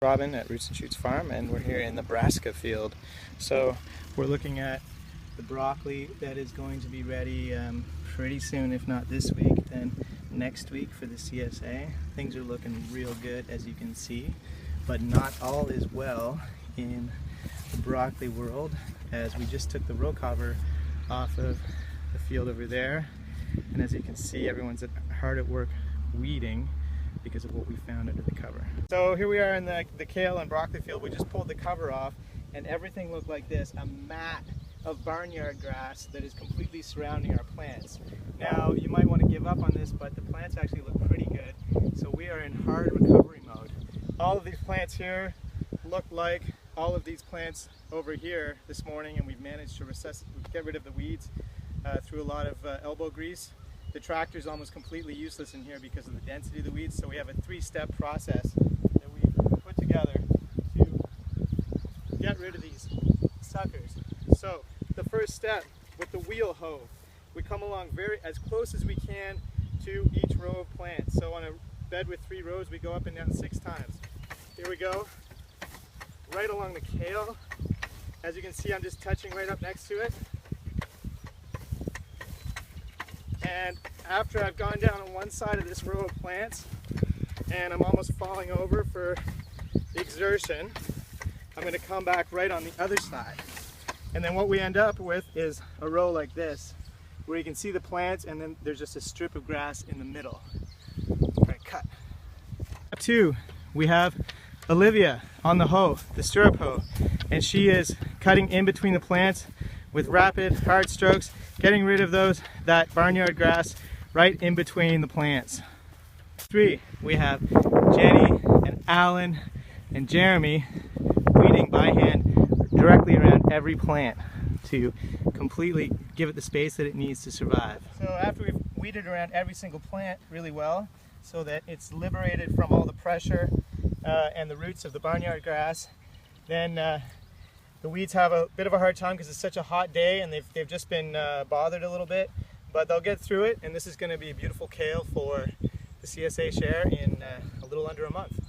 Robin at Roots and Shoots Farm, and we're here in the brassica field. So we're looking at the broccoli that is going to be ready pretty soon, if not this week, then next week for the CSA. Things are looking real good, as you can see, but not all is well in the broccoli world, as we just took the row cover off of the field over there, and as you can see, everyone's hard at work weeding because of what we found under the cover. So here we are in the kale and broccoli field. We just pulled the cover off and everything looked like this, a mat of barnyard grass that is completely surrounding our plants. Now you might want to give up on this, but the plants actually look pretty good, so we are in hard recovery mode. All of these plants here look like all of these plants over here this morning, and we've managed to get rid of the weeds through a lot of elbow grease. The tractor is almost completely useless in here because of the density of the weeds, so we have a three-step process that we put together to get rid of these suckers. So the first step, with the wheel hoe, we come along as close as we can to each row of plants. So on a bed with 3 rows, we go up and down 6 times. Here we go, right along the kale. As you can see, I'm just touching right up next to it. And after I've gone down on one side of this row of plants and I'm almost falling over for the exertion, I'm going to come back right on the other side. And then what we end up with is a row like this, where you can see the plants and then there's just a strip of grass in the middle. All right, cut. Step 2, we have Olivia on the hoe, the stirrup hoe, and she is cutting in between the plants with rapid, hard strokes, getting rid of that barnyard grass right in between the plants. 3, we have Jenny and Alan and Jeremy weeding by hand directly around every plant to completely give it the space that it needs to survive. So after we've weeded around every single plant really well, so that it's liberated from all the pressure and the roots of the barnyard grass, then the weeds have a bit of a hard time because it's such a hot day and they've just been bothered a little bit, but they'll get through it, and this is going to be a beautiful kale for the CSA share in a little under a month.